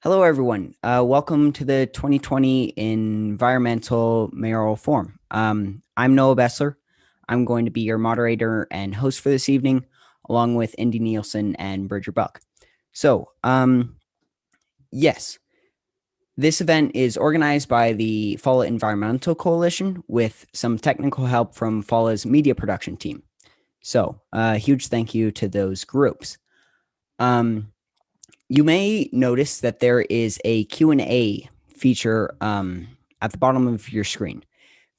Hello, everyone. Welcome to the 2020 Environmental Mayoral Forum. I'm Noah Bessler. I'm going to be your moderator and host for this evening, along with Indy Neilson and Bridger Buck. Yes, this event is organized by the FALA Environmental Coalition with some technical help from FALA's media production team. Huge thank you to those groups. You may notice that there is a Q&A feature at the bottom of your screen.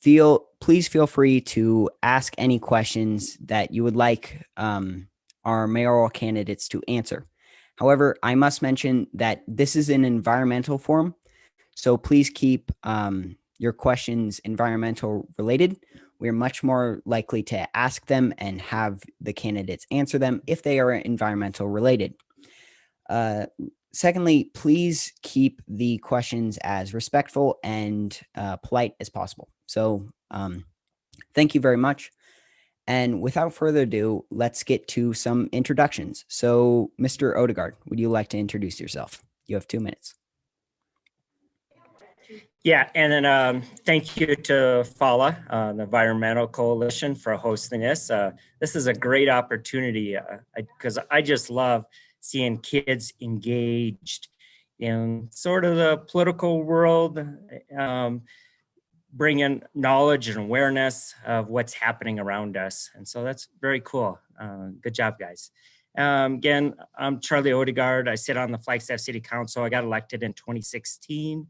Please feel free to ask any questions that you would like our mayoral candidates to answer. However, I must mention that this is an environmental forum, so please keep your questions environmental related. We're much more likely to ask them and have the candidates answer them if they are environmental related. Secondly, please keep the questions as respectful and polite as possible. Thank you very much. And without further ado, let's get to some introductions. So, Mr. Odegaard, would you like to introduce yourself? You have 2 minutes. Yeah, and then thank you to FALA, the Environmental Coalition, for hosting this. This is a great opportunity because I just love seeing kids engaged in sort of the political world, bringing knowledge and awareness of what's happening around us. And so that's very cool. Good job, guys. Again, I'm Charlie Odegaard. I sit on the Flagstaff City Council. I got elected in 2016.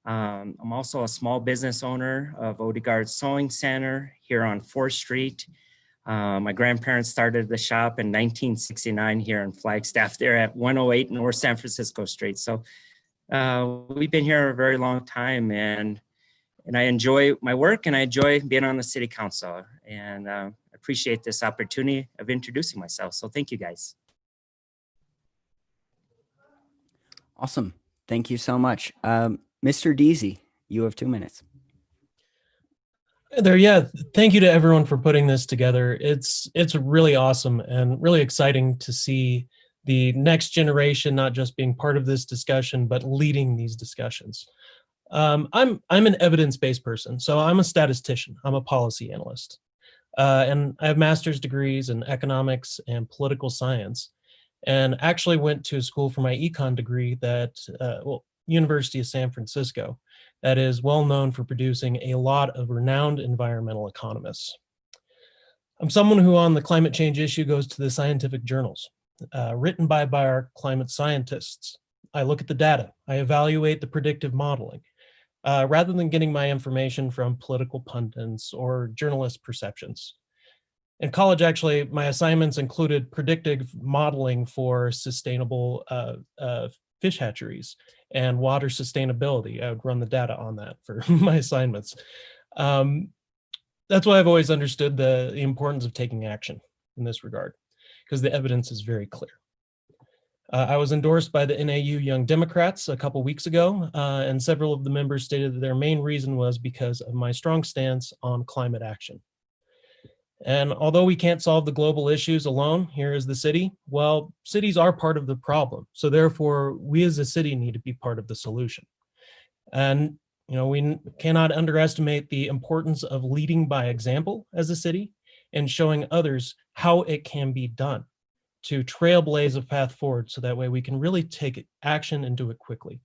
I'm also a small business owner of Odegaard Sewing Center here on 4th Street. My grandparents started the shop in 1969 here in Flagstaff. They're at 108 North San Francisco Street. So we've been here a very long time, and I enjoy my work and I enjoy being on the city council, and appreciate this opportunity of introducing myself. So thank you, guys. Awesome. Thank you so much. Mr. Deasy, you have 2 minutes. Yeah, thank you to everyone for putting this together. It's really awesome and really exciting to see the next generation not just being part of this discussion, but leading these discussions. I'm an evidence-based person, so I'm a statistician. I'm a policy analyst, and I have master's degrees in economics and political science, and actually went to school for my econ degree that, University of San Francisco, that is well known for producing a lot of renowned environmental economists. I'm someone who on the climate change issue goes to the scientific journals, written by our climate scientists. I look at the data, I evaluate the predictive modeling, rather than getting my information from political pundits or journalist perceptions. In college, actually, my assignments included predictive modeling for sustainable fish hatcheries and water sustainability. I would run the data on that for my assignments. That's why I've always understood the importance of taking action in this regard, because the evidence is very clear. I was endorsed by the NAU Young Democrats a couple weeks ago, and several of the members stated that their main reason was because of my strong stance on climate action. And although we can't solve the global issues alone here as the city, well, cities are part of the problem. So therefore, we as a city need to be part of the solution. And we cannot underestimate the importance of leading by example as a city and showing others how it can be done to trailblaze a path forward, so that way we can really take action and do it quickly.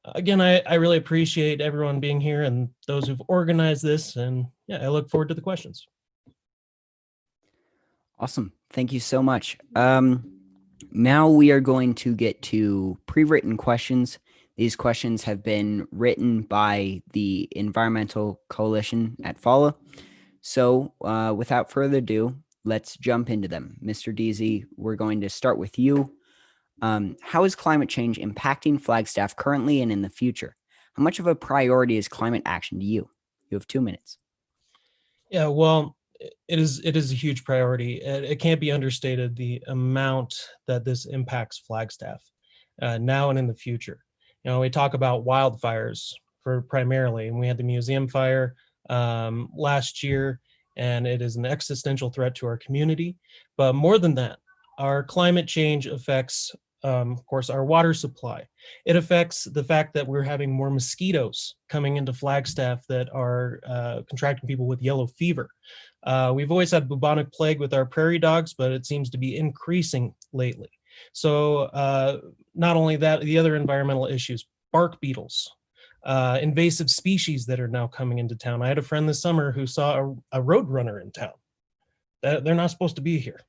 Again, I really appreciate everyone being here and those who've organized this, and yeah, I look forward to the questions. Awesome. Thank you so much. Now we are going to get to pre-written questions. These questions have been written by the Environmental Coalition at FALA. So without further ado, let's jump into them. Mr. Deasy, we're going to start with you. How is climate change impacting Flagstaff currently and in the future? How much of a priority is climate action to you? You have 2 minutes. Yeah, well, it is a huge priority. It can't be understated the amount that this impacts Flagstaff now and in the future. We talk about wildfires primarily, and we had the museum fire last year, and it is an existential threat to our community. But more than that, our climate change affects of course, our water supply. It affects the fact that we're having more mosquitoes coming into Flagstaff that are contracting people with yellow fever. We've always had bubonic plague with our prairie dogs, but it seems to be increasing lately. So not only that, the other environmental issues, bark beetles, invasive species that are now coming into town. I had a friend this summer who saw a roadrunner in town. They're not supposed to be here.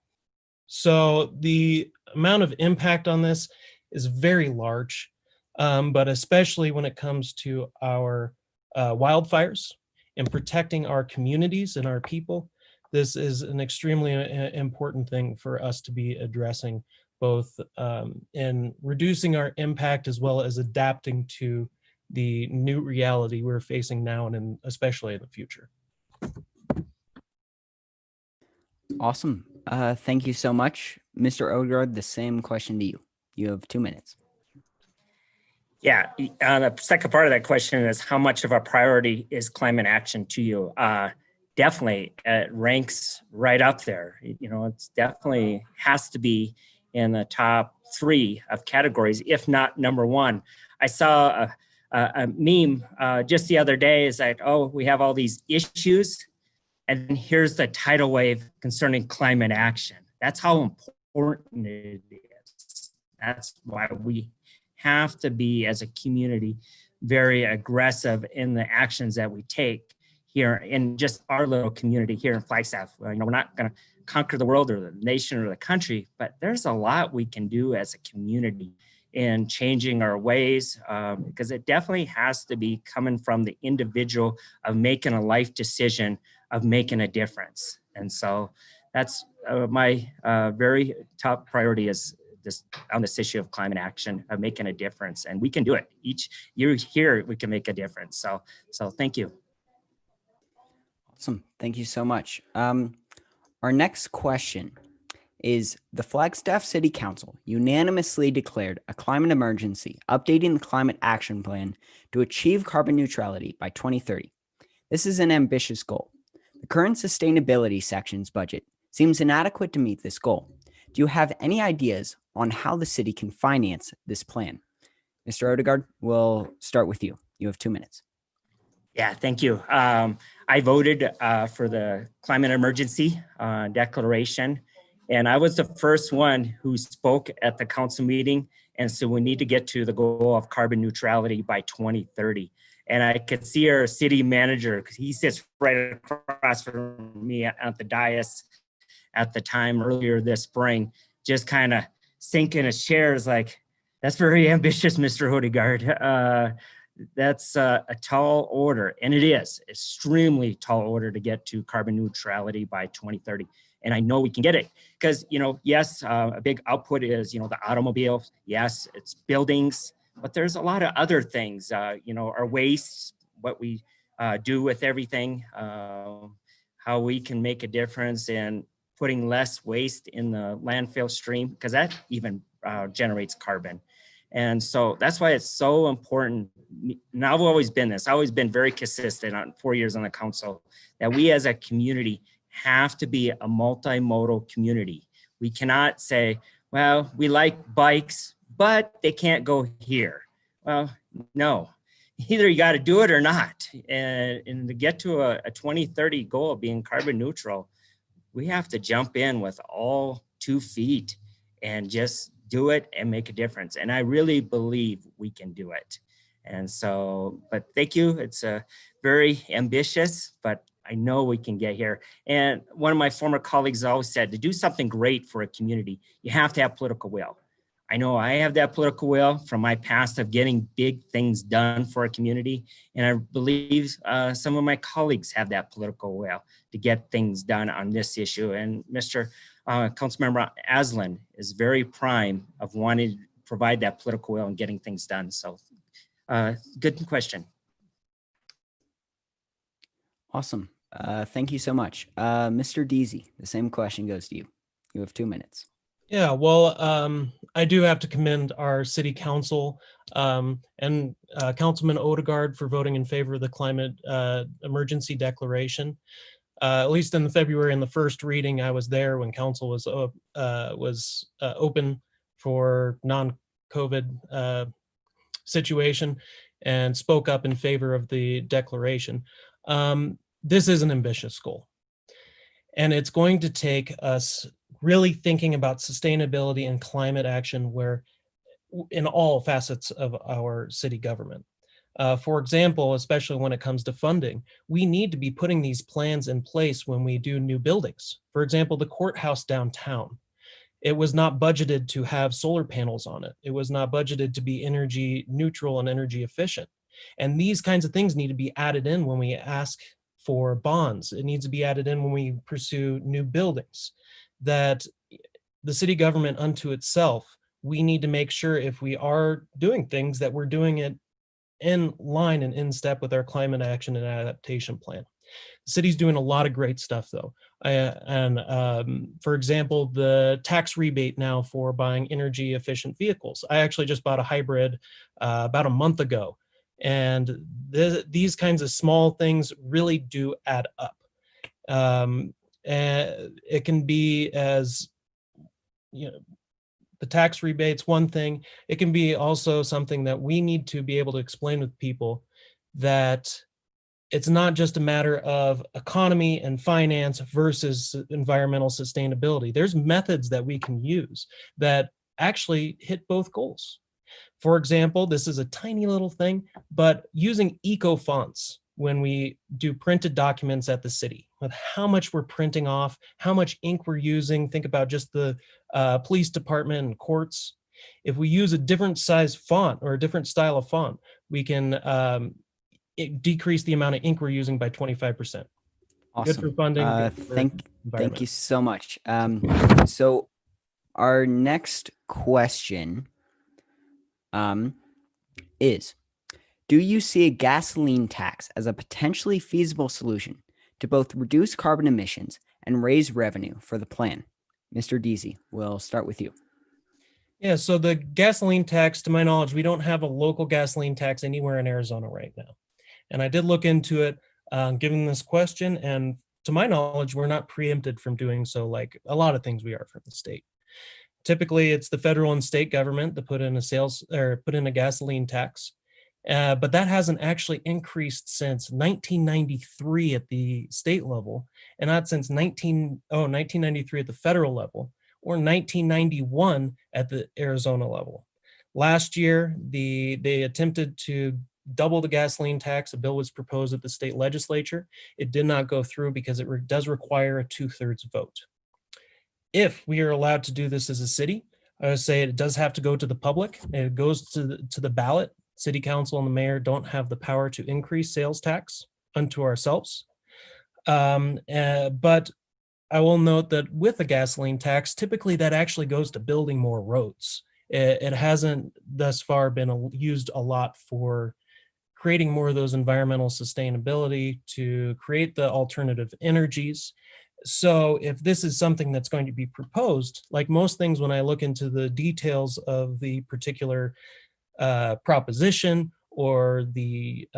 So the amount of impact on this is very large, but especially when it comes to our wildfires and protecting our communities and our people, this is an extremely important thing for us to be addressing, both in reducing our impact as well as adapting to the new reality we're facing now and especially in the future. Awesome. Thank you so much. Mr. Odegaard, the same question to you. You have 2 minutes. Yeah, the second part of that question is how much of a priority is climate action to you? Definitely, it ranks right up there. You know, it's definitely has to be in the top 3 of categories, if not number 1. I saw a meme just the other day. Is like, oh, we have all these issues, and here's the tidal wave concerning climate action. That's how important it is. That's why we have to be, as a community, very aggressive in the actions that we take here in just our little community here in Flagstaff. You know, we're not going to conquer the world or the nation or the country, but there's a lot we can do as a community in changing our ways, because it definitely has to be coming from the individual of making a life decision of making a difference. And so that's my very top priority is this on this issue of climate action, of making a difference. And we can do it. Each year here, we can make a difference. So thank you. Awesome. Thank you so much. Our next question is: the Flagstaff City Council unanimously declared a climate emergency, updating the climate action plan to achieve carbon neutrality by 2030. This is an ambitious goal. The current sustainability section's budget seems inadequate to meet this goal. Do you have any ideas on how the city can finance this plan? Mr. Odegaard, we'll start with you. You have 2 minutes. Yeah, thank you. I voted for the climate emergency declaration, and I was the first one who spoke at the council meeting. And so we need to get to the goal of carbon neutrality by 2030. And I could see our city manager, because he sits right across from me at the dais at the time earlier this spring, just kind of sinking his chairs like, that's very ambitious, Mr. Odegaard. That's a tall order, and it is extremely tall order to get to carbon neutrality by 2030. And I know we can get it because, you know, yes, a big output is, you know, the automobile. Yes, it's buildings, but there's a lot of other things, you know, our waste, what we do with everything, how we can make a difference in putting less waste in the landfill stream, because that even generates carbon. And so that's why it's so important. And I've always been this. I've always been very consistent on 4 years on the council that we as a community have to be a multimodal community. We cannot say, well, we like bikes, but they can't go here. Well, no, either you got to do it or not. And to get to a 2030 goal of being carbon neutral, we have to jump in with all 2 feet and just do it and make a difference. And I really believe we can do it. And so, but thank you. It's very ambitious, but I know we can get here. And one of my former colleagues always said, to do something great for a community, you have to have political will. I know I have that political will from my past of getting big things done for a community. And I believe some of my colleagues have that political will to get things done on this issue. And Mr. Councilmember Aslan is very prime of wanting to provide that political will and getting things done. So good question. Awesome. Thank you so much. Mr. Deasy, the same question goes to you. You have 2 minutes. Yeah, well, I do have to commend our city council and Councilman Odegaard for voting in favor of the climate emergency declaration. At least in February in the first reading, I was there when council was open for non-COVID situation and spoke up in favor of the declaration. This is an ambitious goal. And it's going to take us really thinking about sustainability and climate action where in all facets of our city government. For example, especially when it comes to funding, we need to be putting these plans in place when we do new buildings. For example, the courthouse downtown. It was not budgeted to have solar panels on it. It was not budgeted to be energy neutral and energy efficient. And these kinds of things need to be added in when we ask for bonds. It needs to be added in when we pursue new buildings. That the city government unto itself, we need to make sure if we are doing things that we're doing it in line and in step with our climate action and adaptation plan. The city's doing a lot of great stuff though. For example, the tax rebate now for buying energy efficient vehicles. I actually just bought a hybrid about a month ago. And these kinds of small things really do add up. And it can be as, you know, the tax rebate's one thing. It can be also something that we need to be able to explain with people that it's not just a matter of economy and finance versus environmental sustainability. There's methods that we can use that actually hit both goals. For example, this is a tiny little thing, but using eco fonts when we do printed documents at the city, with how much we're printing off, how much ink we're using. Think about just the police department and courts. If we use a different size font or a different style of font, we can decrease the amount of ink we're using by 25%. Awesome. Good for funding. Good for thank you so much. So our next question is, do you see a gasoline tax as a potentially feasible solution to both reduce carbon emissions and raise revenue for the plan? Mr. Deasy, we'll start with you. Yeah, so the gasoline tax, to my knowledge, we don't have a local gasoline tax anywhere in Arizona right now. And I did look into it, given this question, and to my knowledge, we're not preempted from doing so like a lot of things we are from the state. Typically, it's the federal and state government that put in a gasoline tax. But that hasn't actually increased since 1993 at the state level, and not since 1993 at the federal level, or 1991 at the Arizona level. Last year, they attempted to double the gasoline tax. A bill was proposed at the state legislature. It did not go through because it does require a 2/3 vote. If we are allowed to do this as a city, I would say it does have to go to the public. It goes to the ballot. City council and the mayor don't have the power to increase sales tax unto ourselves. But I will note that with a gasoline tax, typically that actually goes to building more roads. It hasn't thus far been used a lot for creating more of those environmental sustainability, to create the alternative energies. So if this is something that's going to be proposed, like most things, when I look into the details of the particular proposition or the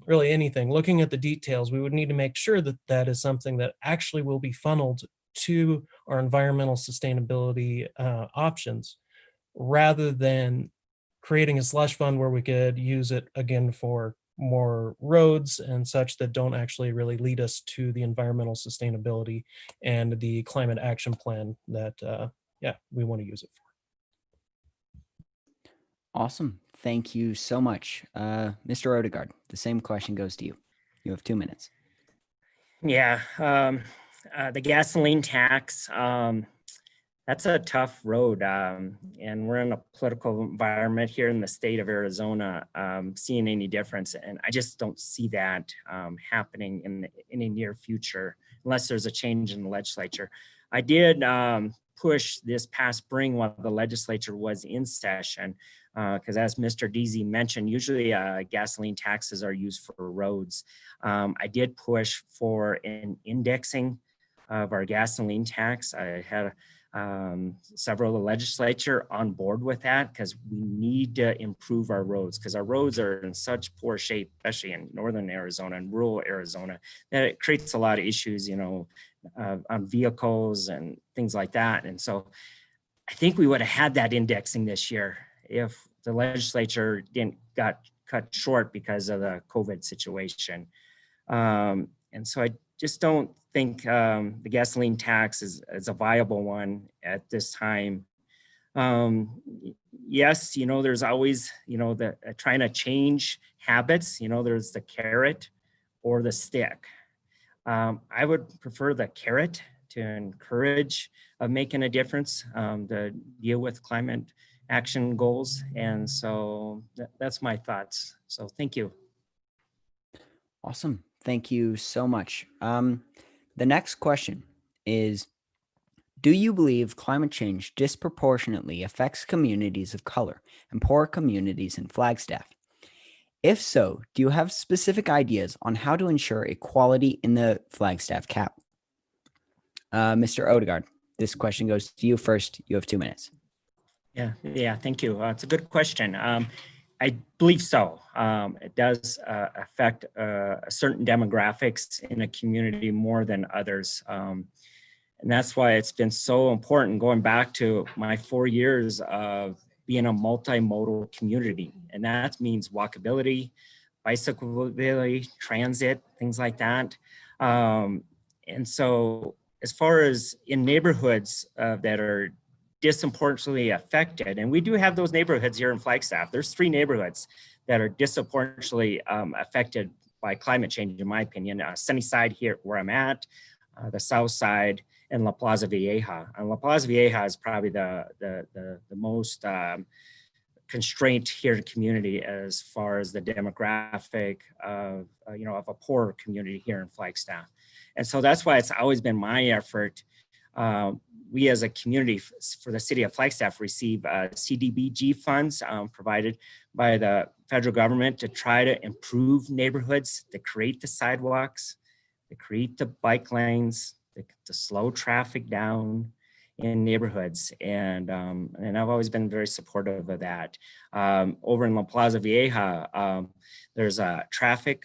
really anything, looking at the details, we would need to make sure that that is something that actually will be funneled to our environmental sustainability options, rather than creating a slush fund where we could use it again for more roads and such that don't actually really lead us to the environmental sustainability and the climate action plan that we want to use it for. Awesome. Thank you so much. Mr. Odegaard, the same question goes to you. You have 2 minutes. Yeah, the gasoline tax, that's a tough road. And we're in a political environment here in the state of Arizona, seeing any difference. And I just don't see that happening in any near future, unless there's a change in the legislature. I did push this past spring while the legislature was in session, because as Mr. Deasy mentioned, usually gasoline taxes are used for roads. I did push for an indexing of our gasoline tax. I had several of the legislature on board with that, because we need to improve our roads, because our roads are in such poor shape, especially in northern Arizona and rural Arizona, that it creates a lot of issues, on vehicles and things like that. And so I think we would have had that indexing this year if the legislature didn't got cut short because of the COVID situation. And so I just don't think the gasoline tax is a viable one at this time. Yes, you know, there's always, you know, the trying to change habits, you know, there's the carrot or the stick. I would prefer the carrot to encourage making a difference to deal with climate action goals. And so that's my thoughts. So thank you. Awesome. Thank you so much. The next question is, do you believe climate change disproportionately affects communities of color and poor communities in Flagstaff? If so, do you have specific ideas on how to ensure equality in the Flagstaff cap? Mr. Odegaard, this question goes to you first. You have 2 minutes. Yeah, thank you. It's a good question. I believe so. It does affect certain demographics in a community more than others. And that's why it's been so important going back to my 4 years of being a multimodal community. And that means walkability, bicycleability, transit, things like that. And so as far as in neighborhoods that are disproportionately affected, and we do have those neighborhoods here in Flagstaff. There's 3 neighborhoods that are disproportionately affected by climate change, in my opinion. Sunnyside here where I'm at, the South Side, and La Plaza Vieja. And La Plaza Vieja is probably the most constraint here in the community as far as the demographic of, you know, of a poor community here in Flagstaff. And so that's why it's always been my effort. We as a community for the city of Flagstaff receive CDBG funds provided by the federal government to try to improve neighborhoods, to create the sidewalks, to create the bike lanes, to slow traffic down in neighborhoods. And I've always been very supportive of that. Over in La Plaza Vieja, there's traffic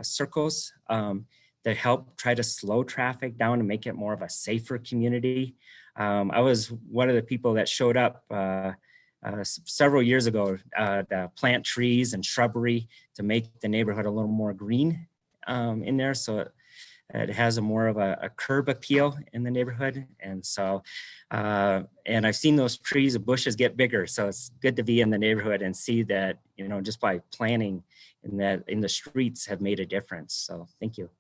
circles that help try to slow traffic down and make it more of a safer community. I was one of the people that showed up several years ago to plant trees and shrubbery to make the neighborhood a little more green in there. So it has a more of a curb appeal in the neighborhood. And so, and I've seen those trees and bushes get bigger. So it's good to be in the neighborhood and see that, you know, just by planting in the streets have made a difference. So thank you.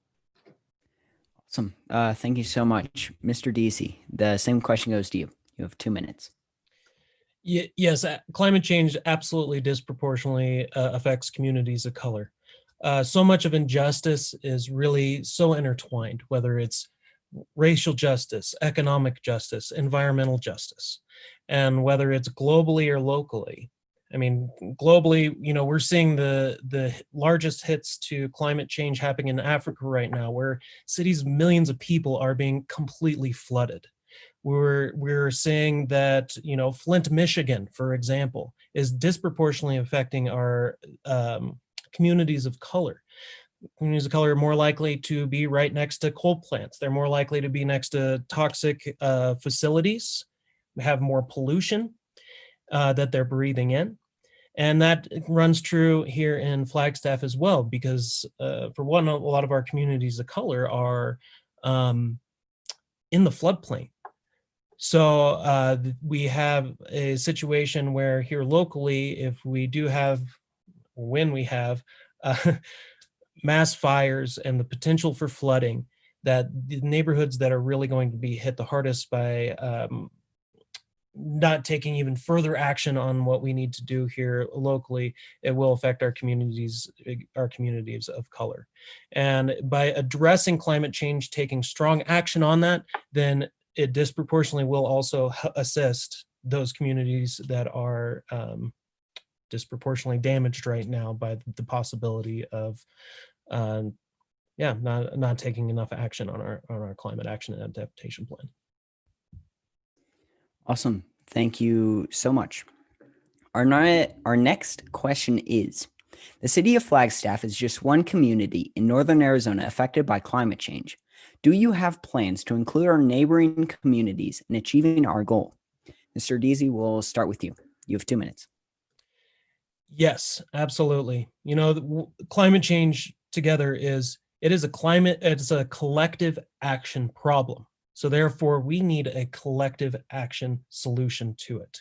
Awesome. Thank you so much. Mr. Deasy, the same question goes to you. You have 2 minutes. Yes, climate change absolutely disproportionately affects communities of color. So much of injustice is really so intertwined, whether it's racial justice, economic justice, environmental justice, and whether it's globally or locally. I mean, globally, you know, we're seeing the largest hits to climate change happening in Africa right now, where cities, millions of people are being completely flooded. We're seeing that, you know, Flint, Michigan, for example, is disproportionately affecting our communities of color. Communities of color are more likely to be right next to coal plants. They're more likely to be next to toxic facilities, have more pollution that they're breathing in. And that runs true here in Flagstaff as well, because for one, a lot of our communities of color are in the floodplain. So we have a situation where here locally, if we do have, when we have mass fires and the potential for flooding, that the neighborhoods that are really going to be hit the hardest by not taking even further action on what we need to do here locally, it will affect our communities of color. And by addressing climate change, taking strong action on that, then it disproportionately will also assist those communities that are disproportionately damaged right now by the possibility of not taking enough action on our climate action and adaptation plan. Awesome. Thank you so much. Our next question is, the city of Flagstaff is just one community in northern Arizona affected by climate change. Do you have plans to include our neighboring communities in achieving our goal? Mr. Deasy, we'll start with you. You have 2 minutes. Yes, absolutely. You know, climate change together it's a collective action problem. So therefore, we need a collective action solution to it.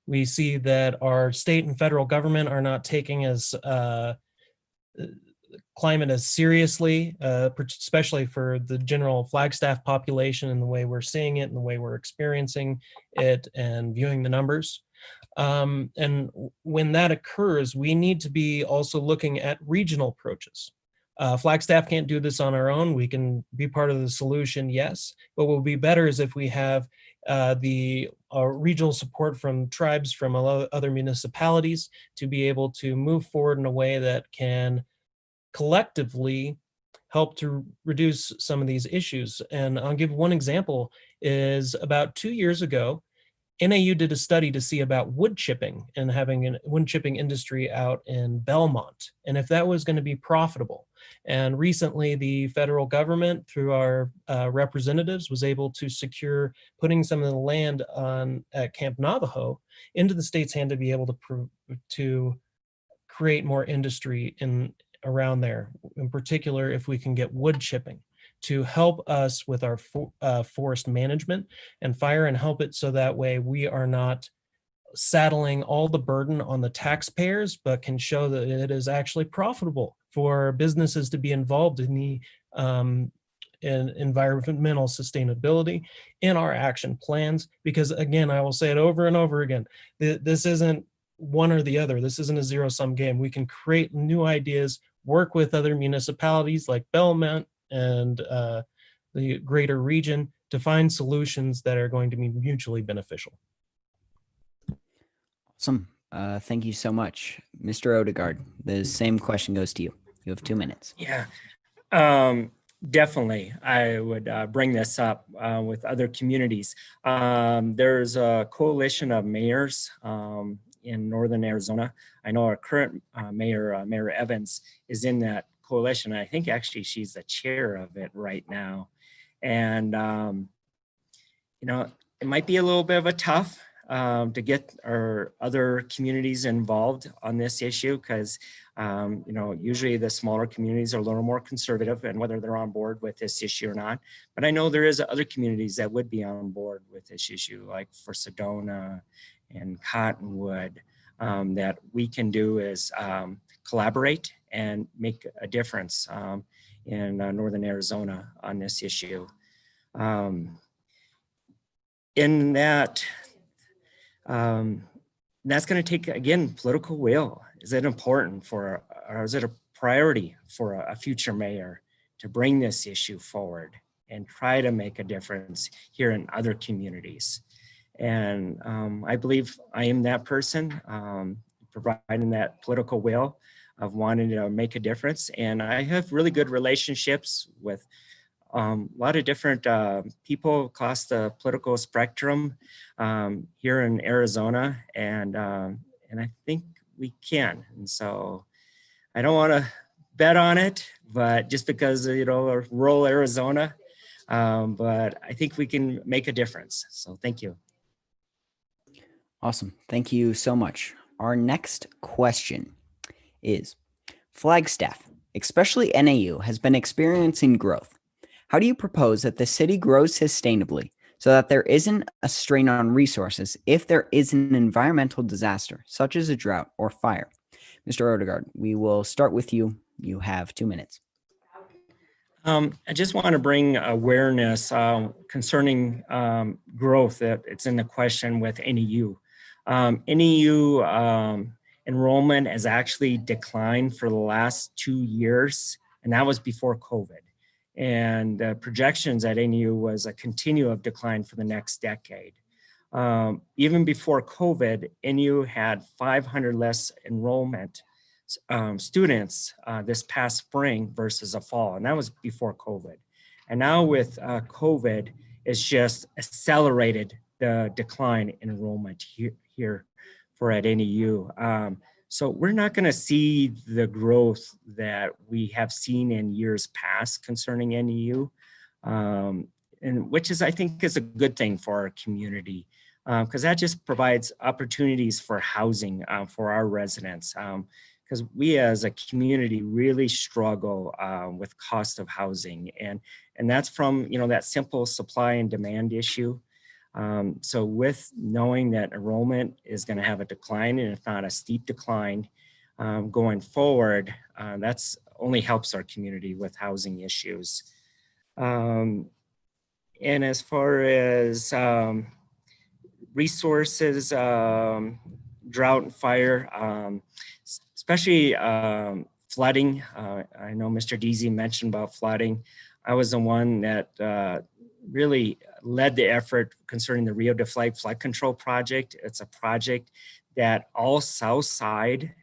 We see that our state and federal government are not taking climate as seriously, especially for the general Flagstaff population and the way we're seeing it and the way we're experiencing it and viewing the numbers. And when that occurs, we need to be also looking at regional approaches. Flagstaff can't do this on our own. We can be part of the solution, yes, but what would be better is if we have the regional support from tribes, from other municipalities, to be able to move forward in a way that can collectively help to reduce some of these issues. And I'll give one example. Is about 2 years ago, NAU did a study to see about wood chipping and having a wood chipping industry out in Belmont, and if that was going to be profitable. And recently, the federal government, through our representatives, was able to secure putting some of the land at Camp Navajo into the state's hand to be able to create more industry around there. In particular, if we can get wood chipping to help us with our forest management and fire, and help it so that way we are not saddling all the burden on the taxpayers, but can show that it is actually profitable for businesses to be involved in the in environmental sustainability in our action plans. Because again, I will say it over and over again, this isn't one or the other. This isn't a zero-sum game. We can create new ideas, work with other municipalities like Belmont and the greater region to find solutions that are going to be mutually beneficial. Awesome. Thank you so much. Mr. Odegaard, the same question goes to you. You have 2 minutes. Yeah, definitely. I would bring this up with other communities. There's a coalition of mayors in northern Arizona. I know our current mayor, Mayor Evans, is in that coalition. I think actually she's the chair of it right now. And, you know, it might be a little bit of a tough to get our other communities involved on this issue, because, you know, usually the smaller communities are a little more conservative and whether they're on board with this issue or not. But I know there is other communities that would be on board with this issue, like for Sedona and Cottonwood, that we can do is collaborate and make a difference in northern Arizona on this issue. In that, that's going to take, again, political will. Is it important for, or is it a priority for a future mayor to bring this issue forward and try to make a difference here in other communities? And I believe I am that person, providing that political will of wanting to make a difference. And I have really good relationships with a lot of different people across the political spectrum here in Arizona, and I think we can. And so I don't want to bet on it, but just because, you know, rural Arizona, but I think we can make a difference. So thank you. Awesome. Thank you so much. Our next question is, Flagstaff, especially NAU, has been experiencing growth. How do you propose that the city grows sustainably so that there isn't a strain on resources if there is an environmental disaster, such as a drought or fire? Mr. Odegaard, we will start with you. You have 2 minutes. I just want to bring awareness concerning growth that it's in the question with NAU. NAU enrollment has actually declined for the last 2 years, and that was before COVID. And projections at NAU was a continual decline for the next decade. Even before COVID, NAU had 500 less enrollment students this past spring versus a fall, and that was before COVID. And now with COVID, it's just accelerated the decline in enrollment here for at NAU. So we're not going to see the growth that we have seen in years past concerning NAU, and which is, I think, is a good thing for our community. because that just provides opportunities for housing for our residents. Because we as a community really struggle with cost of housing, and that's from that simple supply and demand issue. So with knowing that enrollment is going to have a decline, and if not a steep decline going forward, that's only helps our community with housing issues. And as far as resources, drought and fire, especially flooding. I know Mr. Deasy mentioned about flooding. I was the one that really led the effort concerning the Rio de Flag flood control project. It's a project that all south side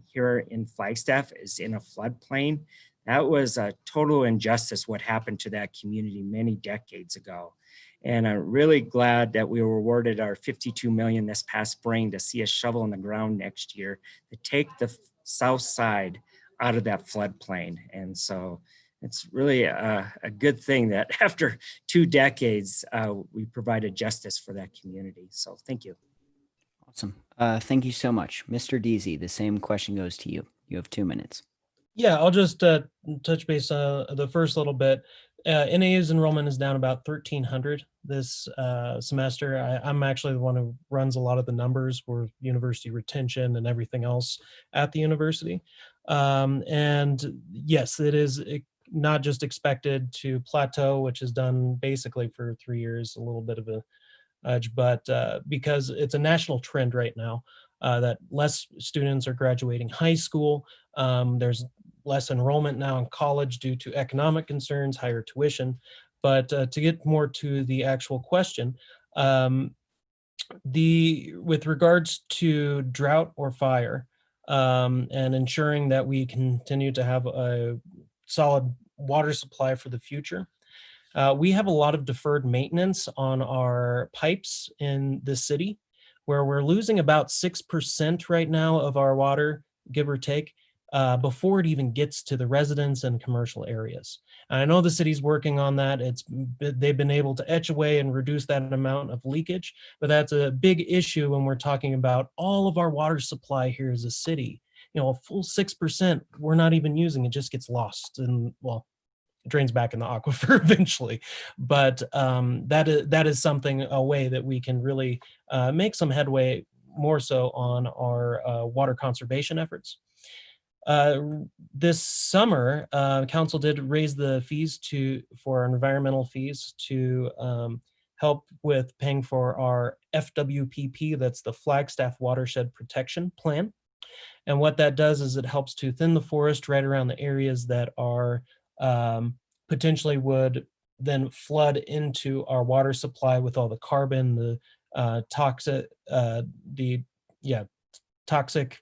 here in Flagstaff is in a floodplain. That was a total injustice what happened to that community many decades ago. And I'm really glad that we were awarded our $52 million this past spring to see a shovel in the ground next year to take the south side out of that floodplain. And so it's really a good thing that after 2 decades, we provided justice for that community. So thank you. Awesome. Thank you so much. Mr. Deasy, the same question goes to you. You have 2 minutes. Yeah, I'll just touch base the first little bit. NAU's enrollment is down about 1,300 this semester. I'm actually the one who runs a lot of the numbers for university retention and everything else at the university. And yes, it is not just expected to plateau, which is done basically for 3 years, a little bit of a edge, but because it's a national trend right now that less students are graduating high school. There's less enrollment now in college due to economic concerns, higher tuition. But to get more to the actual question, with regards to drought or fire and ensuring that we continue to have a solid water supply for the future, we have a lot of deferred maintenance on our pipes in the city, where we're losing about 6% right now of our water, give or take, before it even gets to the residents and commercial areas. And I know the city's working on that. They've been able to etch away and reduce that amount of leakage, but that's a big issue when we're talking about all of our water supply here as a city. A full 6%, we're not even using, it just gets lost and, well, drains back in the aquifer eventually. But that is something, a way that we can really make some headway more so on our water conservation efforts. This summer, council did raise the fees for our environmental fees to help with paying for our FWPP, that's the Flagstaff Watershed Protection Plan. And what that does is it helps to thin the forest right around the areas that are potentially would then flood into our water supply with all the carbon, the toxic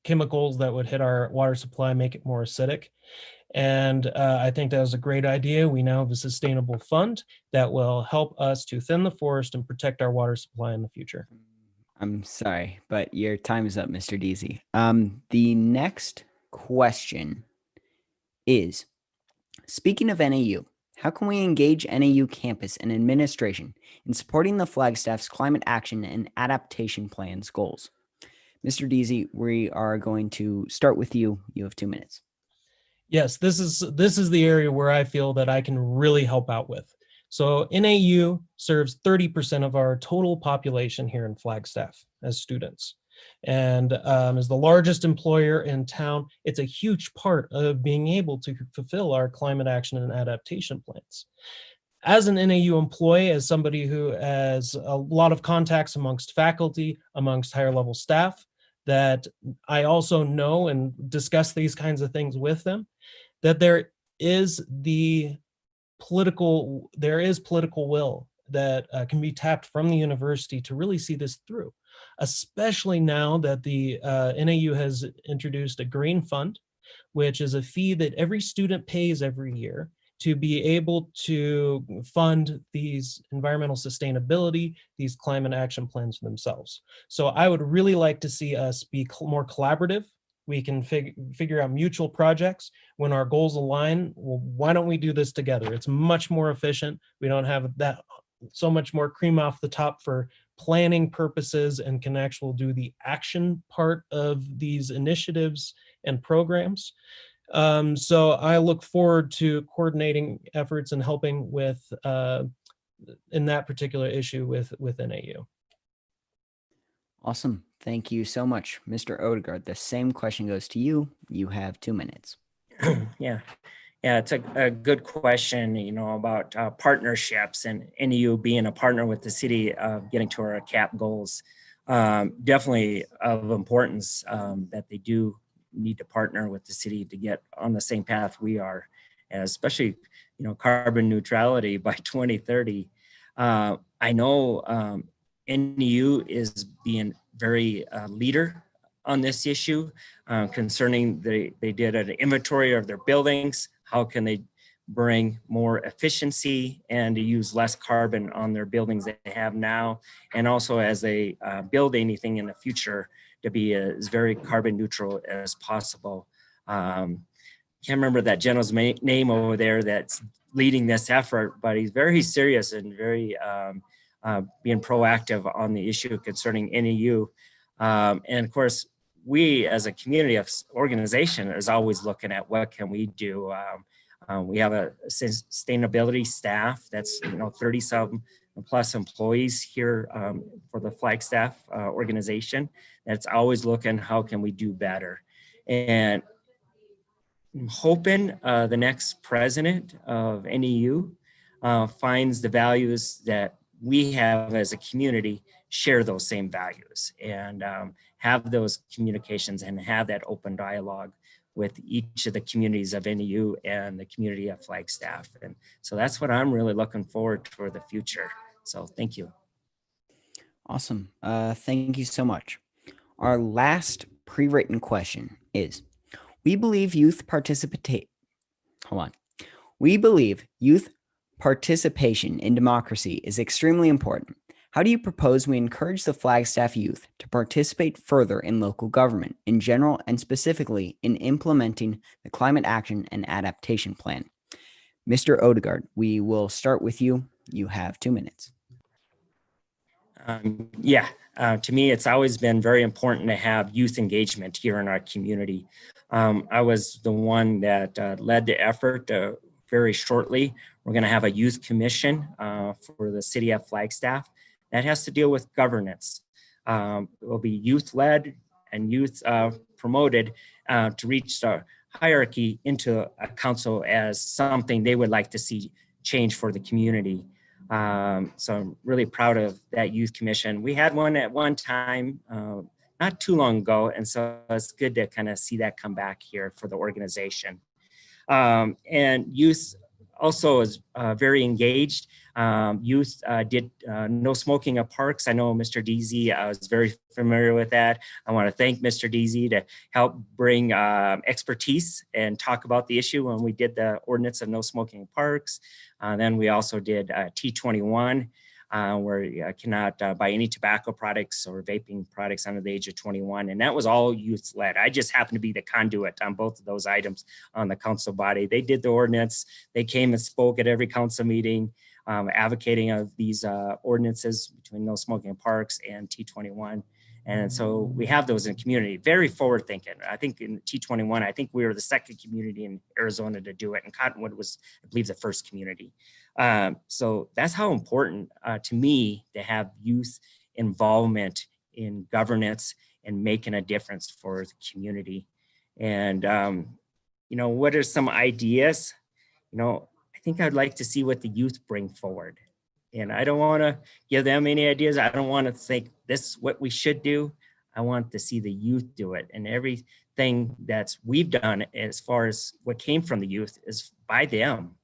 chemicals that would hit our water supply, make it more acidic. And I think that was a great idea. We now have a sustainable fund that will help us to thin the forest and protect our water supply in the future. I'm sorry, but your time is up, Mr. Deasy. The next question is, speaking of NAU, how can we engage NAU campus and administration in supporting the Flagstaff's climate action and adaptation plans goals? Mr. Deasy, we are going to start with you. You have 2 minutes. Yes, this is the area where I feel that I can really help out with. So NAU serves 30% of our total population here in Flagstaff as students. And as the largest employer in town, it's a huge part of being able to fulfill our climate action and adaptation plans. As an NAU employee, as somebody who has a lot of contacts amongst faculty, amongst higher level staff, that I also know and discuss these kinds of things with them, that there is political will that can be tapped from the university to really see this through, especially now that the NAU has introduced a green fund, which is a fee that every student pays every year to be able to fund these environmental sustainability, these climate action plans themselves. So I would really like to see us be more collaborative. We can figure out mutual projects. When our goals align, well, why don't we do this together? It's much more efficient. We don't have that so much more cream off the top for planning purposes and can actually do the action part of these initiatives and programs. So I look forward to coordinating efforts and helping with in that particular issue with NAU. Awesome. Thank you so much, Mr. Odegaard. The same question goes to you. You have 2 minutes. Yeah. Yeah, it's a good question, about partnerships and NEU being a partner with the city, getting to our CAP goals. Definitely of importance that they do need to partner with the city to get on the same path we are, especially, carbon neutrality by 2030. I know NEU is being very leader on this issue concerning they did an inventory of their buildings. How can they bring more efficiency and to use less carbon on their buildings that they have now, and also as they build anything in the future to be as very carbon neutral as possible. Can't remember that gentleman's name over there that's leading this effort, but he's very serious and very being proactive on the issue concerning NEU. And of course, we as a community of organization is always looking at what can we do. We have a sustainability staff that's 30-some plus employees here for the Flagstaff organization. That's always looking how can we do better. And I'm hoping the next president of NEU finds the values that we have as a community, share those same values, and have those communications and have that open dialogue with each of the communities of NEU and the community of Flagstaff. And so that's what I'm really looking forward to for the future. So thank you. Awesome. Thank you so much. Our last pre-written question is, we believe youth participation in democracy is extremely important. How do you propose we encourage the Flagstaff youth to participate further in local government in general and specifically in implementing the Climate Action and Adaptation Plan? Mr. Odegaard, we will start with you. You have 2 minutes. To me, it's always been very important to have youth engagement here in our community. I was the one that led the effort very shortly. We're going to have a youth commission for the city of Flagstaff that has to deal with governance. It will be youth-led and youth promoted to reach the hierarchy into a council as something they would like to see change for the community. So I'm really proud of that youth commission. We had one at one time, not too long ago, and so it's good to kind of see that come back here for the organization. And youth also is very engaged. Youth did no smoking at parks. I know Mr. Deasy, I was very familiar with that. I want to thank Mr. Deasy to help bring expertise and talk about the issue when we did the ordinance of no smoking in parks. Then we also did T21, where you cannot buy any tobacco products or vaping products under the age of 21. And that was all youth led. I just happened to be the conduit on both of those items on the council body. They did the ordinance. They came and spoke at every council meeting, advocating of these ordinances between no smoking in parks and T21. And so we have those in the community, very forward thinking. I think in T21, I think we were the second community in Arizona to do it. And Cottonwood was, I believe, the first community. So that's how important to me to have youth involvement in governance and making a difference for the community. And, what are some ideas? I think I'd like to see what the youth bring forward. And I don't want to give them any ideas. I don't want to think this is what we should do. I want to see the youth do it. And everything that's we've done as far as what came from the youth is by them.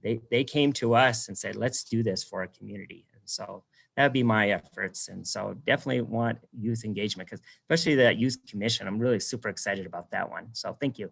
They came to us and said, let's do this for our community. And so that'd be my efforts. And so definitely want youth engagement, because especially that youth commission, I'm really super excited about that one. So thank you.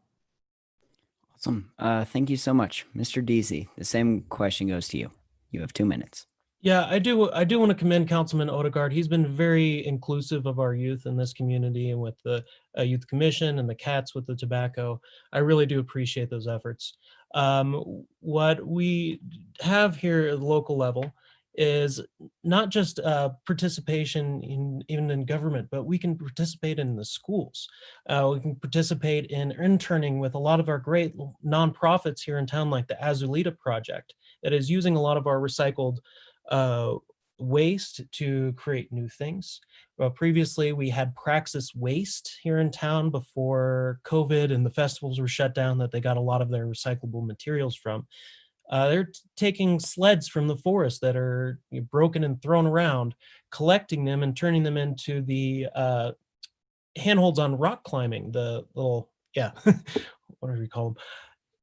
Awesome. Thank you so much. Mr. Deasy, the same question goes to you. You have 2 minutes. Yeah, I do want to commend Councilman Odegaard. He's been very inclusive of our youth in this community, and with the youth commission and the cats with the tobacco. I really do appreciate those efforts. What we have here at the local level is not just participation even in government, but we can participate in the schools. We can participate in interning with a lot of our great nonprofits here in town, like the Azulita Project, that is using a lot of our recycled waste to create new things. Previously, we had Praxis Waste here in town before COVID and the festivals were shut down, that they got a lot of their recyclable materials from. They're taking sleds from the forest that are broken and thrown around, collecting them and turning them into the handholds on rock climbing, the little, yeah, whatever you call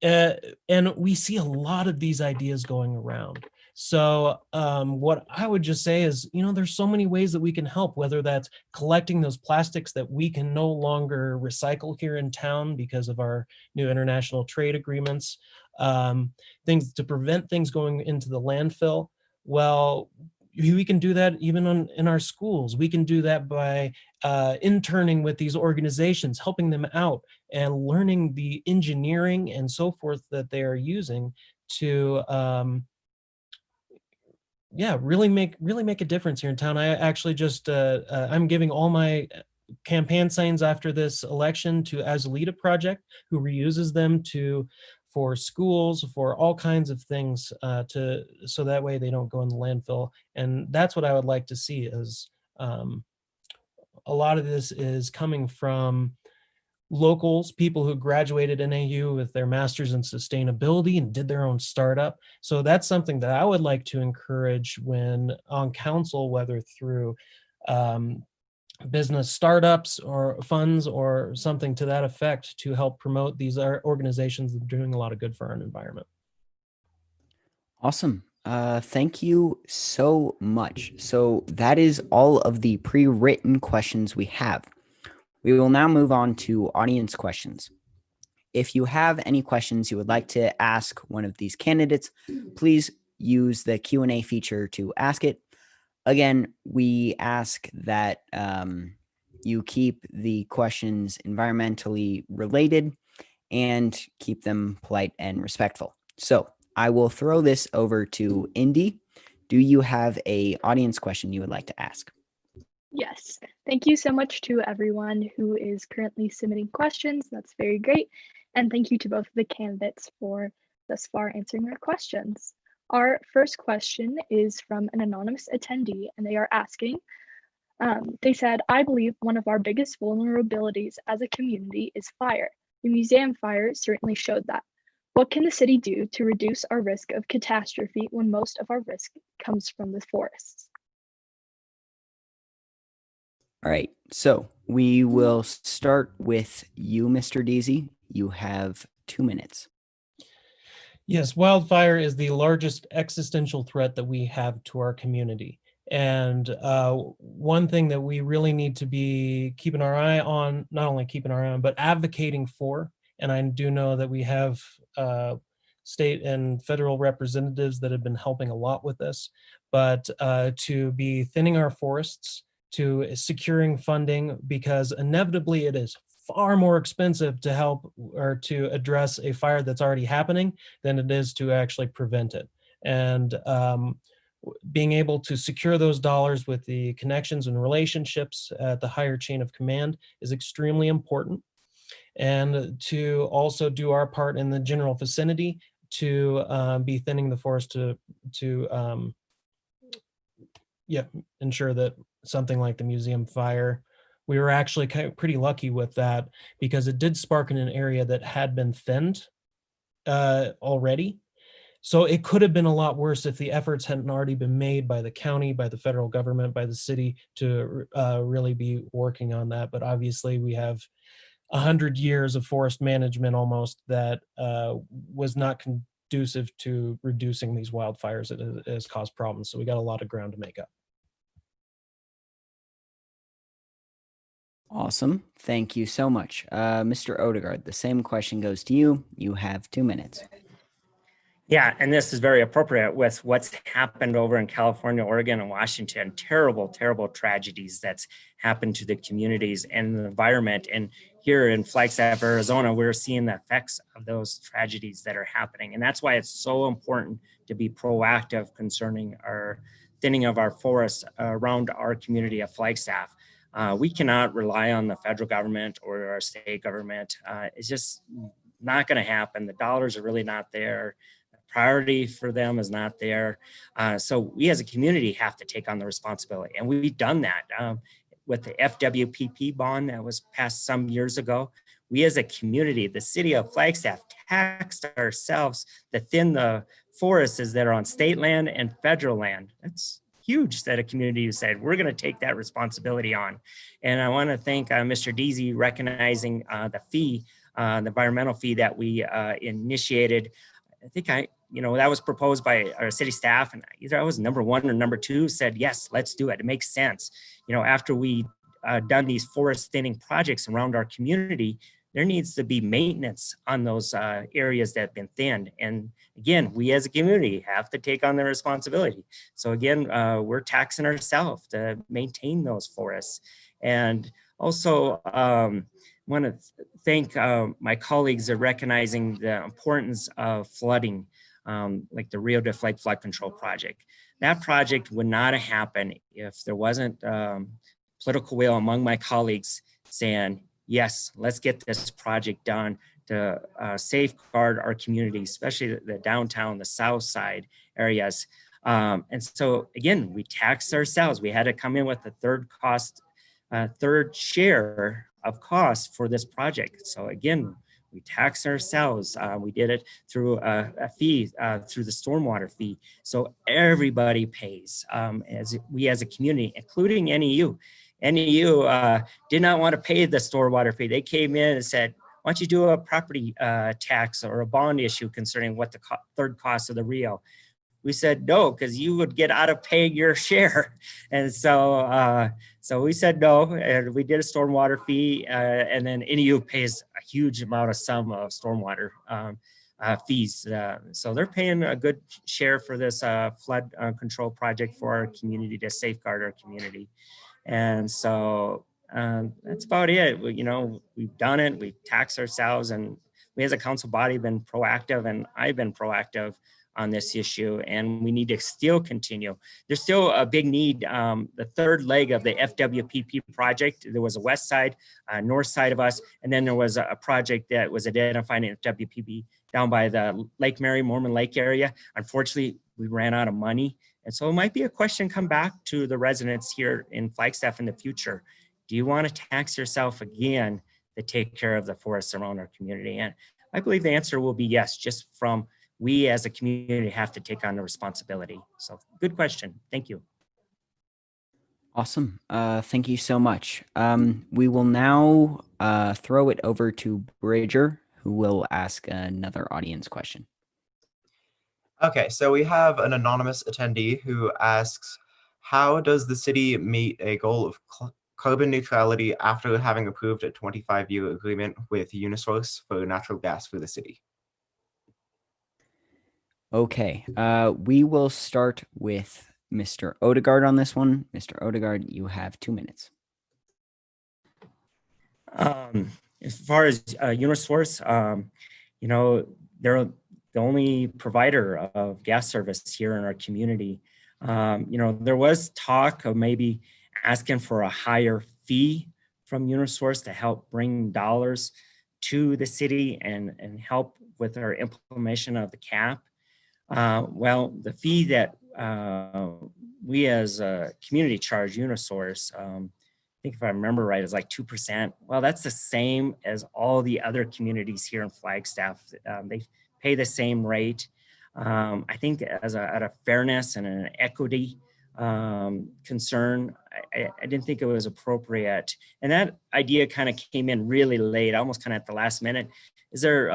them. And we see a lot of these ideas going around. So what I would just say is, there's so many ways that we can help, whether that's collecting those plastics that we can no longer recycle here in town because of our new international trade agreements, things to prevent things going into the landfill. Well, we can do that even in our schools. We can do that by interning with these organizations, helping them out and learning the engineering and so forth that they are using to really make a difference here in town. I actually just I'm giving all my campaign signs after this election to Azulita Project, who reuses them for schools, for all kinds of things, so that way they don't go in the landfill. And that's what I would like to see, is a lot of this is coming from locals, people who graduated NAU with their masters in sustainability and did their own startup. So that's something that I would like to encourage when on council, whether through business startups or funds or something to that effect, to help promote these organizations that are doing a lot of good for our environment. Awesome. Thank you so much. So that is all of the pre-written questions we have. We will now move on to audience questions. If you have any questions you would like to ask one of these candidates, please use the Q&A feature to ask it. Again, we ask that you keep the questions environmentally related and keep them polite and respectful. So I will throw this over to Indy. Do you have an audience question you would like to ask? Yes, thank you so much to everyone who is currently submitting questions. That's very great. And thank you to both of the candidates for thus far answering our questions. Our first question is from an anonymous attendee, and they are asking, they said, I believe one of our biggest vulnerabilities as a community is fire. The museum fire certainly showed that. What can the city do to reduce our risk of catastrophe when most of our risk comes from the forests? All right, so we will start with you, Mr. Deasy. You have 2 minutes. Yes, wildfire is the largest existential threat that we have to our community. And one thing that we really need to be keeping our eye on, not only keeping our eye on, but advocating for, and I do know that we have state and federal representatives that have been helping a lot with this, but to be thinning our forests, to securing funding, because inevitably it is far more expensive to help or to address a fire that's already happening than it is to actually prevent it. And being able to secure those dollars with the connections and relationships at the higher chain of command is extremely important. And to also do our part in the general vicinity to be thinning the forest to ensure that something like the museum fire, we were actually pretty lucky with that, because it did spark in an area that had been thinned already. So it could have been a lot worse if the efforts hadn't already been made by the county, by the federal government, by the city to really be working on that. But obviously we have 100 years of forest management almost that was not conducive to reducing these wildfires that has caused problems. So we got a lot of ground to make up. Awesome. Thank you so much. Mr. Odegaard, the same question goes to you. You have 2 minutes. Yeah, and this is very appropriate with what's happened over in California, Oregon, and Washington. Terrible, terrible tragedies that's happened to the communities and the environment. And here in Flagstaff, Arizona, we're seeing the effects of those tragedies that are happening. And that's why it's so important to be proactive concerning our thinning of our forests around our community of Flagstaff. We cannot rely on the federal government or our state government. It's just not going to happen. The dollars are really not there. Priority for them is not there. So we as a community have to take on the responsibility. And we've done that with the FWPP bond that was passed some years ago. We as a community, the city of Flagstaff, taxed ourselves to thin the forests that are on state land and federal land. That's huge that a community said, we're going to take that responsibility on. And I want to thank Mr. Deasy recognizing the fee, the environmental fee that we initiated. I think that was proposed by our city staff, and either I was number one or number two said, yes, let's do it. It makes sense. After we done these forest thinning projects around our community, there needs to be maintenance on those areas that have been thinned. And again, we as a community have to take on the responsibility. So again, we're taxing ourselves to maintain those forests. And also want to thank my colleagues are recognizing the importance of flooding, like the Rio de Flag Flood Control Project. That project would not have happened if there wasn't political will among my colleagues saying, yes, let's get this project done to safeguard our community, especially the downtown, the south side areas. And so again, we taxed ourselves. We had to come in with a third share of cost for this project. So again, we tax ourselves. We did it through a fee, through the stormwater fee. So everybody pays as a community, including NEU. NEU did not want to pay the stormwater fee. They came in and said, why don't you do a property tax or a bond issue concerning what the third cost of the Rio? We said no, because you would get out of paying your share. And so we said no, and we did a stormwater fee, and then NEU pays a huge amount of sum of stormwater fees. So they're paying a good share for this flood control project for our community to safeguard our community. And so that's about it. We've done it, we've taxed ourselves, and we as a council body have been proactive, and I've been proactive on this issue, and we need to still continue. There's still a big need. The third leg of the FWPP project, there was a west side, north side of us, and then there was a project that was identified in FWPP down by the Lake Mary, Mormon Lake area. Unfortunately, we ran out of money. And so it might be a question come back to the residents here in Flagstaff in the future. Do you want to tax yourself again to take care of the forests around our community? And I believe the answer will be yes, just from we as a community have to take on the responsibility. So good question. Thank you. Awesome. Thank you so much. We will now throw it over to Bridger, who will ask another audience question. Okay, so we have an anonymous attendee who asks, how does the city meet a goal of carbon neutrality after having approved a 25-year agreement with Unisource for natural gas for the city? Okay, we will start with Mr. Odegaard on this one. Mr. Odegaard, you have 2 minutes. As far as Unisource, they're the only provider of gas service here in our community. There was talk of maybe asking for a higher fee from Unisource to help bring dollars to the city and help with our implementation of the cap. Well, the fee that we as a community charge Unisource, I think if I remember right, is like 2%. Well, that's the same as all the other communities here in Flagstaff. They pay the same rate. I think out of fairness and an equity concern, I didn't think it was appropriate. And that idea kind of came in really late, almost kind of at the last minute. Is there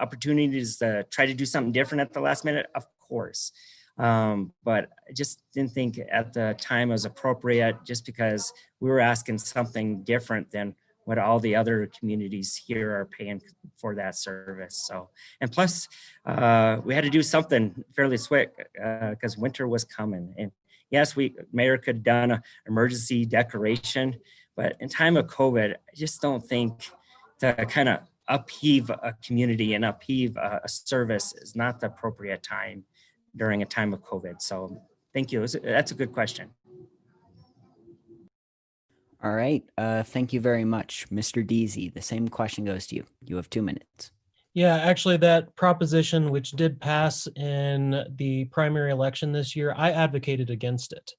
opportunities to try to do something different at the last minute? Of course. But I just didn't think at the time it was appropriate, just because we were asking something different than what all the other communities here are paying for that service. So, and plus we had to do something fairly quick because winter was coming. And yes, Mayor could have done an emergency declaration, but in time of COVID, I just don't think to kind of upheave a community and upheave a service is not the appropriate time during a time of COVID. So Thank you. That's a good question. All right. Thank you very much, Mr. Deasy. The same question goes to you. You have 2 minutes. Yeah, actually, that proposition, which did pass in the primary election this year, I advocated against it,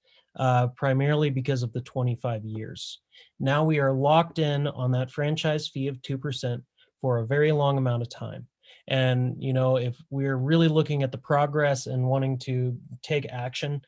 primarily because of the 25 years. Now we are locked in on that franchise fee of 2% for a very long amount of time. And, you know, if we're really looking at the progress and wanting to take action,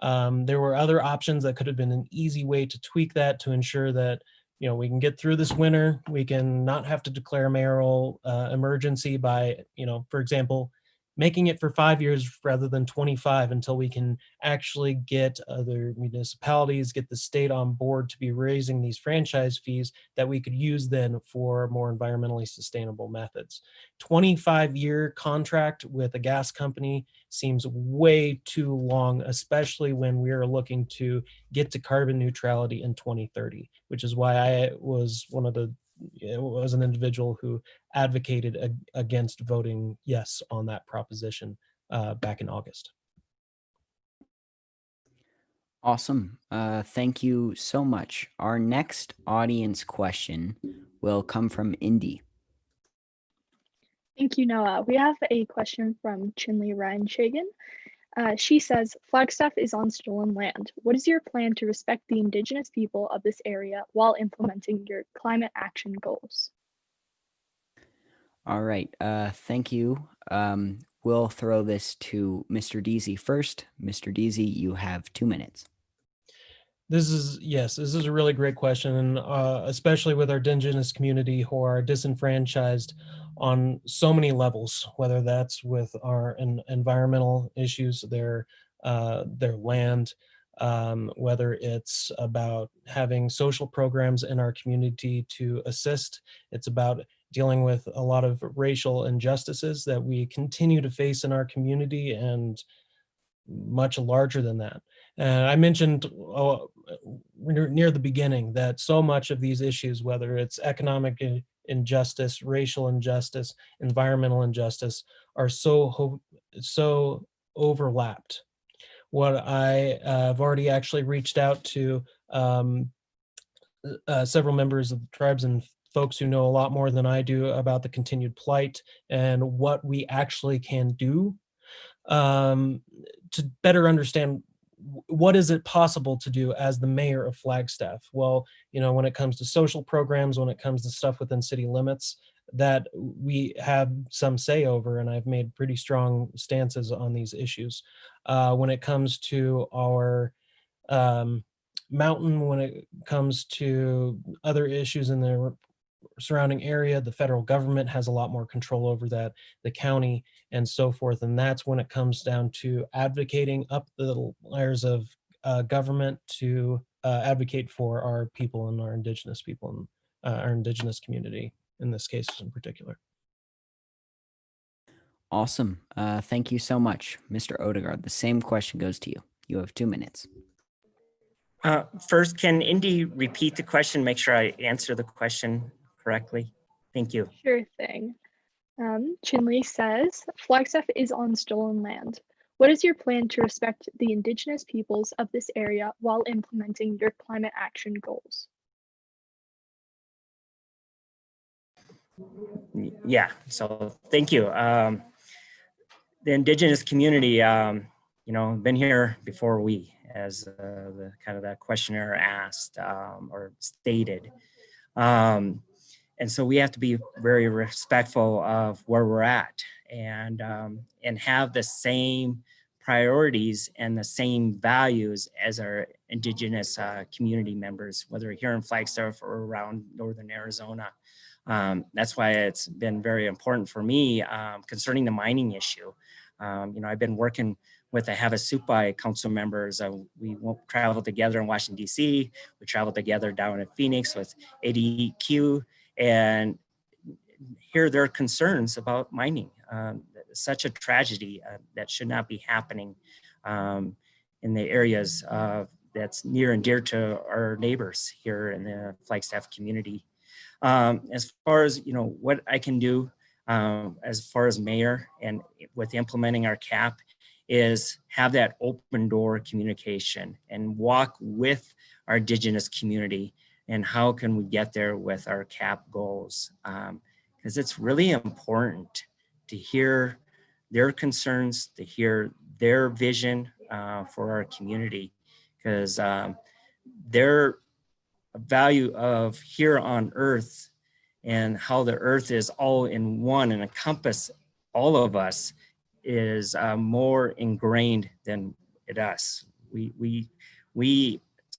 there were other options that could have been an easy way to tweak that to ensure that, you know, we can get through this winter. We can not have to declare mayoral emergency by, you know, for example, making it for 5 years rather than 25 until we can actually get other municipalities, get the state on board to be raising these franchise fees that we could use then for more environmentally sustainable methods. 25-year contract with a gas company seems way too long, especially when we are looking to get to carbon neutrality in 2030, which is why I was an individual who advocated against voting yes on that proposition back in August. Awesome. Thank you so much. Our next audience question will come from Indy. Thank you, Noah. We have a question from Chinley Ryan Shagan. She says, Flagstaff is on stolen land. What is your plan to respect the Indigenous people of this area while implementing your climate action goals? All right. Thank you. We'll throw this to Mr. Deasy first. Mr. Deasy, you have 2 minutes. This is a really great question, and especially with our Indigenous community who are disenfranchised on so many levels, whether that's with our environmental issues, their land, whether it's about having social programs in our community to assist. It's about dealing with a lot of racial injustices that we continue to face in our community, and much larger than that. And I mentioned near the beginning that so much of these issues, whether it's economic injustice, racial injustice, environmental injustice, are so overlapped. What I have already actually reached out to several members of the tribes and folks who know a lot more than I do about the continued plight and what we actually can do to better understand what is it possible to do as the mayor of Flagstaff. Well, you know, when it comes to social programs, when it comes to stuff within city limits that we have some say over, and I've made pretty strong stances on these issues. When it comes to our mountain, when it comes to other issues in the surrounding area, the federal government has a lot more control over that, the county, and so forth. And that's when it comes down to advocating up the layers of government to advocate for our people and our Indigenous people and our Indigenous community in this case in particular. Awesome. Thank you so much, Mr. Odegaard. The same question goes to you. You have 2 minutes. First, can Indy repeat the question? Make sure I answer the question correctly. Thank you. Sure thing. Chinley says, Flagstaff is on stolen land. What is your plan to respect the Indigenous peoples of this area while implementing your climate action goals? Yeah, so thank you. The Indigenous community, you know, been here before we, as the kind of that questionnaire asked or stated. And so we have to be very respectful of where we're at and have the same priorities and the same values as our Indigenous community members, whether here in Flagstaff or around Northern Arizona. That's why it's been very important for me concerning the mining issue. You know, I've been working with the Havasupai council members. We traveled together in Washington, D.C. We traveled together down in Phoenix with ADQ and hear their concerns about mining. Such a tragedy that should not be happening in the areas that's near and dear to our neighbors here in the Flagstaff community. As far as, you know, what I can do as far as mayor and with implementing our cap is have that open door communication and walk with our Indigenous community, and how can we get there with our CAP goals. Because it's really important to hear their concerns, to hear their vision for our community, because their value of here on earth and how the earth is all in one and encompass all of us is more ingrained than it us. We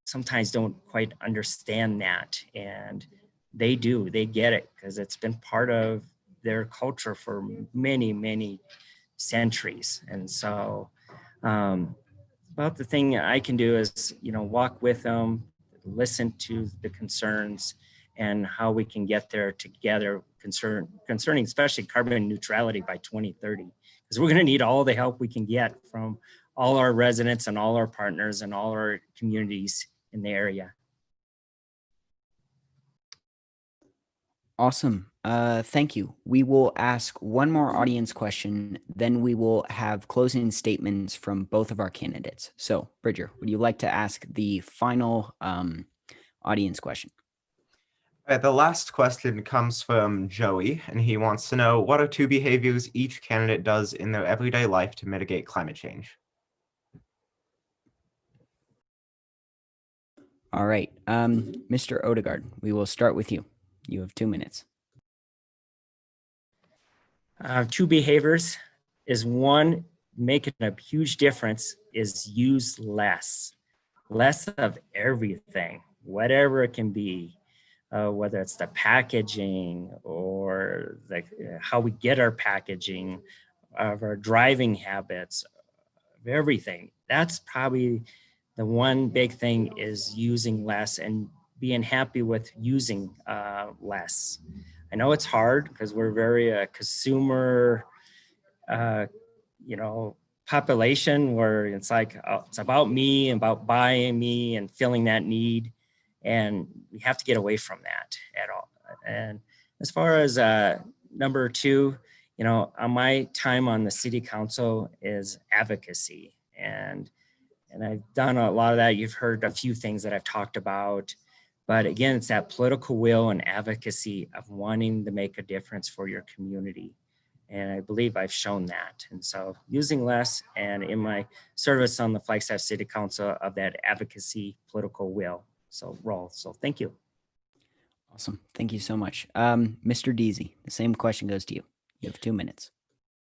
sometimes don't quite understand that, and they do. They get it because it's been part of their culture for many, many centuries. And so about the thing I can do is, walk with them, listen to the concerns, and how we can get there together concerning especially carbon neutrality by 2030, because we're going to need all the help we can get from all our residents and all our partners and all our communities in the area. Awesome. Thank you. We will ask one more audience question, then we will have closing statements from both of our candidates. So, Bridger, would you like to ask the final audience question? The last question comes from Joey, and he wants to know, what are 2 behaviors each candidate does in their everyday life to mitigate climate change? All right. Mr. Odegaard, we will start with you. You have 2 minutes. 2 behaviors is, one, making a huge difference, is use less of everything, whatever it can be. Whether it's the packaging or how we get our packaging, of our driving habits, of everything. That's probably the one big thing, is using less and being happy with using less. I know it's hard because we're very consumer, population, where it's like, it's about me, about buying me and filling that need. And we have to get away from that at all. And as far as number 2, on my time on the city council is advocacy. And I've done a lot of that. You've heard a few things that I've talked about. But again, it's that political will and advocacy of wanting to make a difference for your community. And I believe I've shown that. And so using less, and in my service on the Flagstaff City Council, of that advocacy, political will. So thank you. Awesome. Thank you so much. Mr. Deasy, the same question goes to you. You have 2 minutes.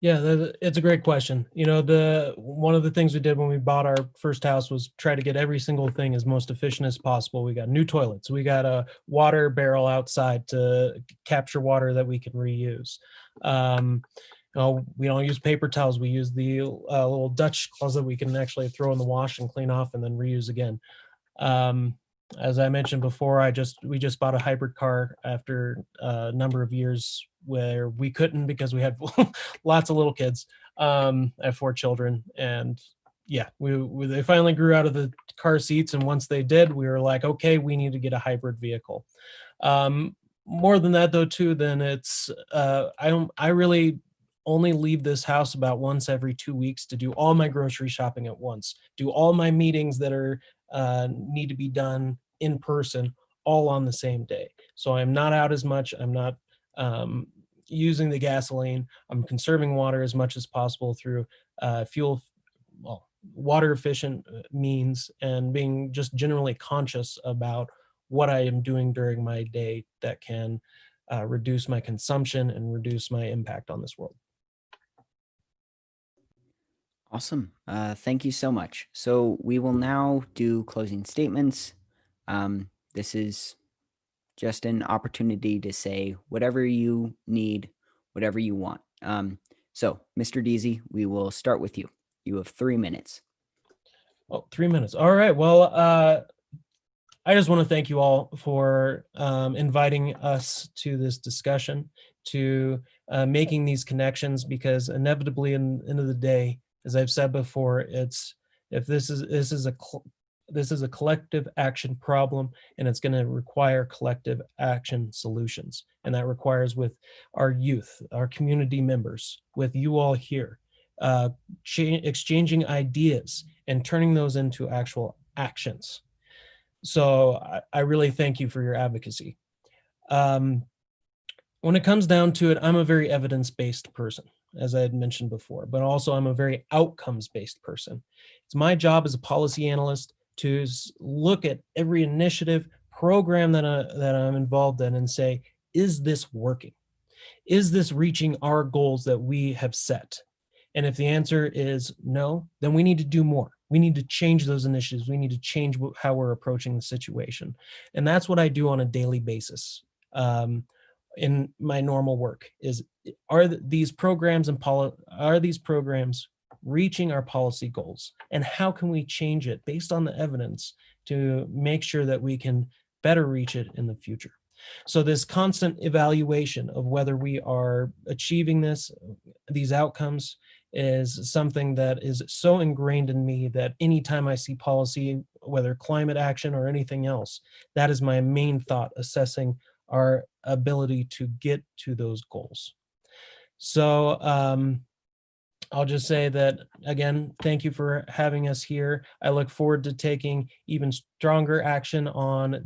Yeah, it's a great question. One of the things we did when we bought our first house was try to get every single thing as most efficient as possible. We got new toilets. We got a water barrel outside to capture water that we can reuse. We don't use paper towels. We use the little Dutch cloths that we can actually throw in the wash and clean off and then reuse again. As I mentioned before, we just bought a hybrid car after a number of years where we couldn't, because we had lots of little kids. I have 4 children, and yeah, they finally grew out of the car seats, and once they did, we were like, okay, we need to get a hybrid vehicle. More than that, though, too, then it's I really only leave this house about once every 2 weeks to do all my grocery shopping at once, do all my meetings that are need to be done in person, all on the same day. So I'm not out as much. I'm not using the gasoline. I'm conserving water as much as possible through water efficient means, and being just generally conscious about what I am doing during my day that can reduce my consumption and reduce my impact on this world. Awesome. Thank you so much. So we will now do closing statements. This is just an opportunity to say whatever you need, whatever you want. So Mr. Deasy, we will start with you. You have 3 minutes. Oh, 3 minutes. All right. Well, I just want to thank you all for inviting us to this discussion, to making these connections, because inevitably, in the end of the day, as I've said before, this is a collective action problem, and it's going to require collective action solutions, and that requires with our youth, our community members, with you all here. exchanging ideas and turning those into actual actions. So I really thank you for your advocacy. When it comes down to it, I'm a very evidence-based person, as I had mentioned before, but also I'm a very outcomes-based person. It's my job as a policy analyst to look at every initiative, program that I'm involved in and say, is this working? Is this reaching our goals that we have set? And if the answer is no, then we need to do more. We need to change those initiatives. We need to change how we're approaching the situation. And that's what I do on a daily basis. In my normal work is, are these programs reaching our policy goals, and how can we change it based on the evidence to make sure that we can better reach it in the future? So this constant evaluation of whether we are achieving these outcomes is something that is so ingrained in me that anytime I see policy, whether climate action or anything else, that is my main thought, assessing our ability to get to those goals. So I'll just say that, again, thank you for having us here. I look forward to taking even stronger action on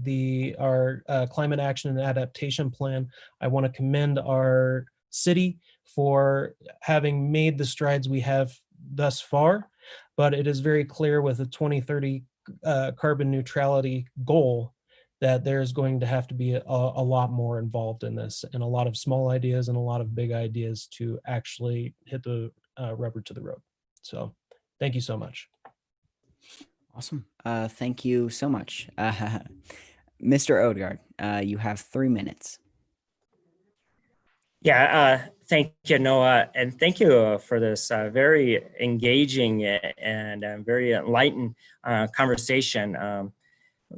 our climate action and adaptation plan. I want to commend our city for having made the strides we have thus far, but it is very clear with the 2030 carbon neutrality goal that there's going to have to be a lot more involved in this, and a lot of small ideas and a lot of big ideas to actually hit the rubber to the road. So thank you so much. Awesome. Thank you so much. Mr. Odegaard, you have 3 minutes. Yeah, thank you, Noah, and thank you for this very engaging and very enlightened conversation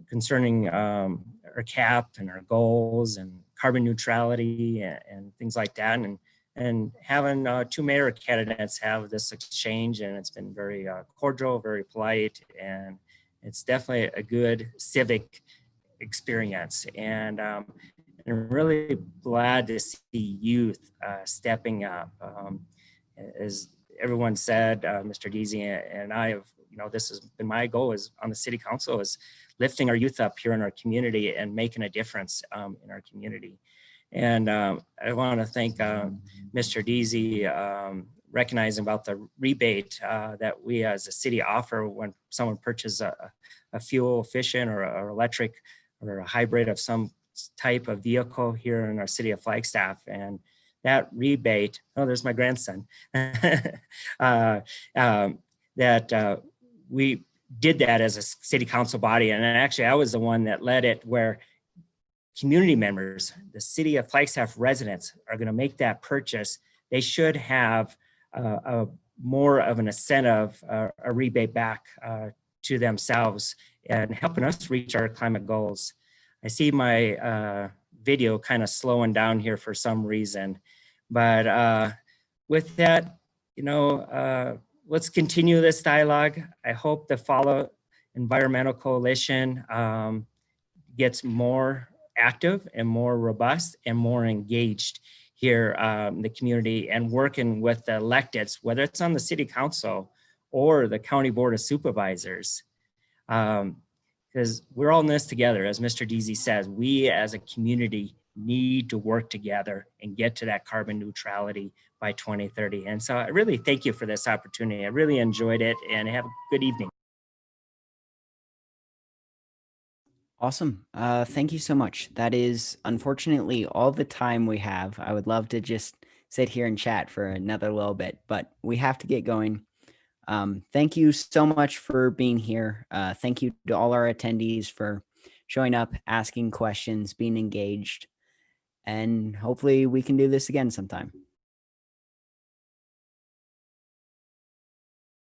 concerning our CAP and our goals and carbon neutrality and things like that, and having two mayor candidates have this exchange, and it's been very cordial, very polite, and it's definitely a good civic experience. And I'm really glad to see youth stepping up. As everyone said, Mr. Deasy and I have, this has been my goal is on the city council, is lifting our youth up here in our community and making a difference in our community. And I want to thank Mr. Deasy recognizing about the rebate that we as a city offer when someone purchases a fuel efficient or electric or a hybrid of some type of vehicle here in our city of Flagstaff. And that rebate, oh, there's my grandson, that we did that as a city council body. And actually I was the one that led it, where community members, the city of Flagstaff residents are going to make that purchase. They should have more of an incentive, a rebate back to themselves and helping us reach our climate goals. I see my video kind of slowing down here for some reason, but with that, let's continue this dialogue. I hope the FALA Environmental Coalition gets more active and more robust and more engaged here in the community, and working with the electeds, whether it's on the city council or the county board of supervisors. Because we're all in this together. As Mr. Deasy says, we as a community need to work together and get to that carbon neutrality by 2030. And so I really thank you for this opportunity. I really enjoyed it, and have a good evening. Awesome. Thank you so much. That is unfortunately all the time we have. I would love to just sit here and chat for another little bit, but we have to get going. Thank you so much for being here. Thank you to all our attendees for showing up, asking questions, being engaged, and hopefully we can do this again sometime.